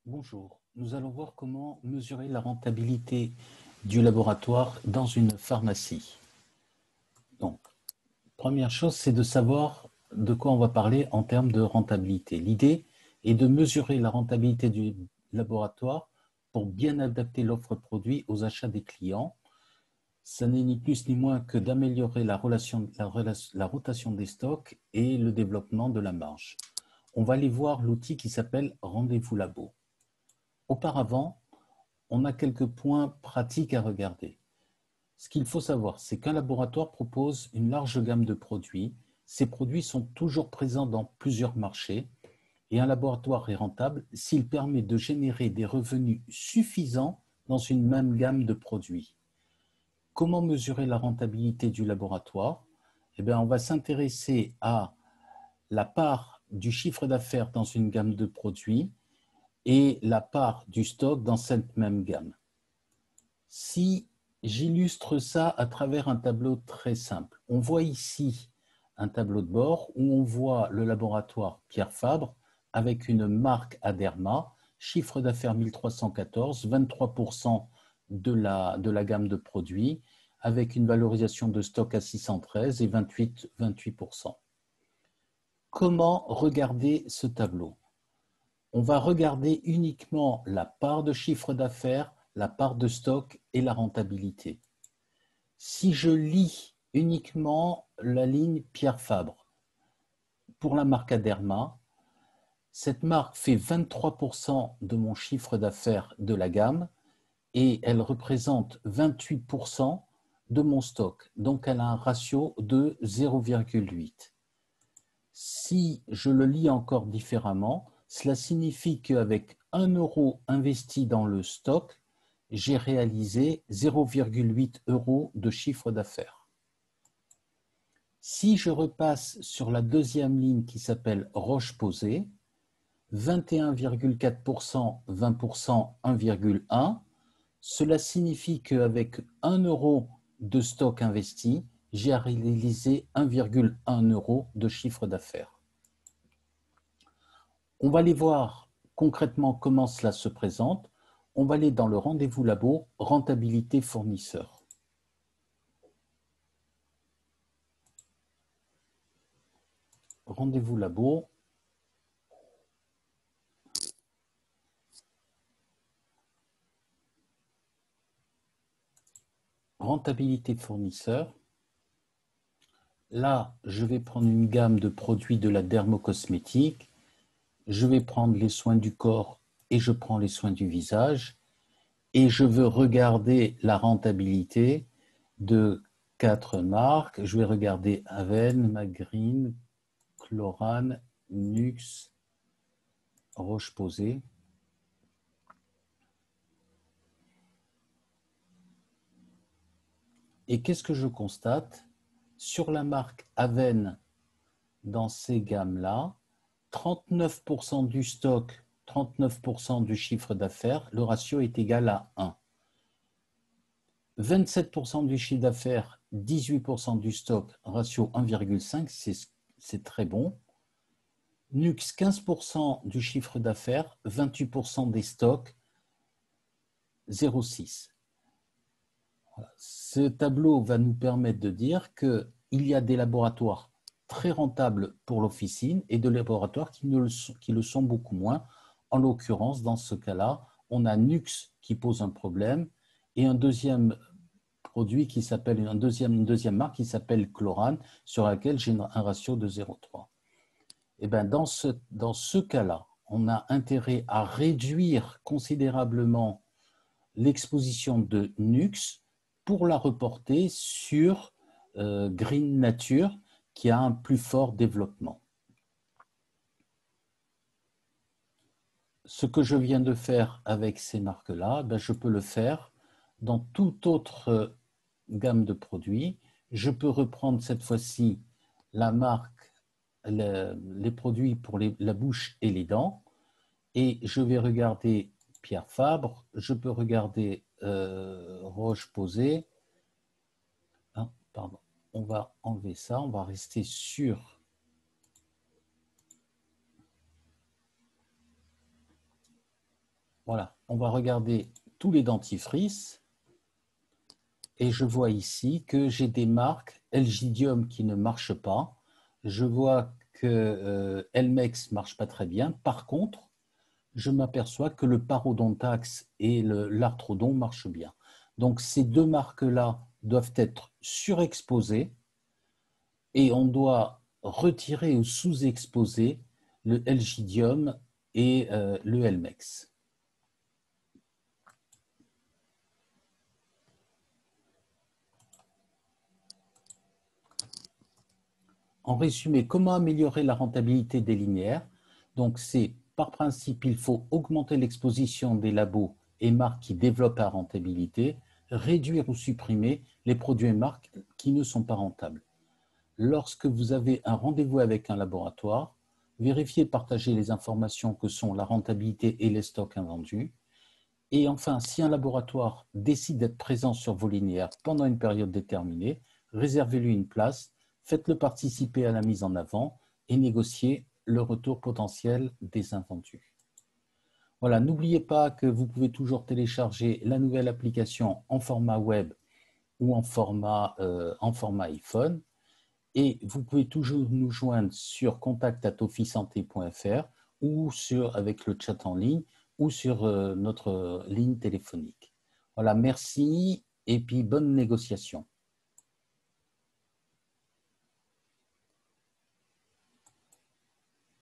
Bonjour, nous allons voir comment mesurer la rentabilité du laboratoire dans une pharmacie. Donc, première chose, c'est de savoir de quoi on va parler en termes de rentabilité. L'idée est de mesurer la rentabilité du laboratoire pour bien adapter l'offre produit aux achats des clients. Ça n'est ni plus ni moins que d'améliorer la rotation des stocks et le développement de la marge. On va aller voir l'outil qui s'appelle Rendez-vous Labo. Auparavant, on a quelques points pratiques à regarder. Ce qu'il faut savoir, c'est qu'un laboratoire propose une large gamme de produits. Ces produits sont toujours présents dans plusieurs marchés et un laboratoire est rentable s'il permet de générer des revenus suffisants dans une même gamme de produits. Comment mesurer la rentabilité du laboratoire? On va s'intéresser à la part du chiffre d'affaires dans une gamme de produits et la part du stock dans cette même gamme. Si j'illustre ça à travers un tableau très simple, on voit ici un tableau de bord où on voit le laboratoire Pierre Fabre avec une marque Aderma, chiffre d'affaires 1314, 23% de la gamme de produits, avec une valorisation de stock à 613 et 28%. Comment regarder ce tableau? On va regarder uniquement la part de chiffre d'affaires, la part de stock et la rentabilité. Si je lis uniquement la ligne Pierre Fabre pour la marque Aderma, cette marque fait 23% de mon chiffre d'affaires de la gamme et elle représente 28% de mon stock. Donc, elle a un ratio de 0,8. Si je le lis encore différemment, cela signifie qu'avec 1 euro investi dans le stock, j'ai réalisé 0,8 euros de chiffre d'affaires. Si je repasse sur la deuxième ligne qui s'appelle Roche-Posay, 21,4%, 20%, 1,1, cela signifie qu'avec 1 euro de stock investi, j'ai réalisé 1,1 euro de chiffre d'affaires. On va aller voir concrètement comment cela se présente. On va aller dans le rendez-vous labo, rentabilité fournisseur. Rendez-vous labo. Rentabilité fournisseur. Là, je vais prendre une gamme de produits de la dermocosmétique. Je vais prendre les soins du corps et je prends les soins du visage. Et je veux regarder la rentabilité de 4 marques. Je vais regarder Aven, Magreen, Chlorane, Nux, Roche-Posay. Et qu'est-ce que je constate? Sur la marque Aven, dans ces gammes-là, 39% du stock, 39% du chiffre d'affaires, le ratio est égal à 1. 27% du chiffre d'affaires, 18% du stock, ratio 1,5, c'est très bon. Nux, 15% du chiffre d'affaires, 28% des stocks, 0,6. Voilà. Ce tableau va nous permettre de dire qu'il y a des laboratoires très rentables pour l'officine et de laboratoires qui le sont beaucoup moins. En l'occurrence, dans ce cas-là, on a Nux qui pose un problème et un deuxième produit qui s'appelle une deuxième marque qui s'appelle Chlorane, sur laquelle j'ai un ratio de 0,3. Et bien dans ce cas-là, on a intérêt à réduire considérablement l'exposition de Nux pour la reporter sur Green Nature qui a un plus fort développement. Ce que je viens de faire avec ces marques-là, je peux le faire dans toute autre gamme de produits. Je peux reprendre cette fois-ci la marque, les produits pour la bouche et les dents, et je vais regarder Pierre Fabre, je peux regarder Roche-Posay. Ah, pardon, on va enlever ça, on va rester sur Voilà, on va regarder tous les dentifrices et je vois ici que j'ai des marques Elgidium qui ne marchent pas. Je vois que Elmex ne marche pas très bien. Par contre, je m'aperçois que le Parodontax et l'Arthrodon marchent bien. Donc ces deux marques-là doivent être surexposées et on doit retirer ou sous-exposer le Elgidium et le Elmex. En résumé, comment améliorer la rentabilité des linéaires? Donc, c'est par principe, il faut augmenter l'exposition des labos et marques qui développent la rentabilité, réduire ou supprimer les produits et marques qui ne sont pas rentables. Lorsque vous avez un rendez-vous avec un laboratoire, vérifiez et partagez les informations que sont la rentabilité et les stocks invendus. Et enfin, si un laboratoire décide d'être présent sur vos linéaires pendant une période déterminée, réservez-lui une place, faites-le participer à la mise en avant et négociez le retour potentiel des invendus. Voilà, n'oubliez pas que vous pouvez toujours télécharger la nouvelle application en format web ou en format iPhone. Et vous pouvez toujours nous joindre sur contact@officesanté.fr ou avec le chat en ligne ou sur notre ligne téléphonique. Voilà, merci et puis bonne négociation.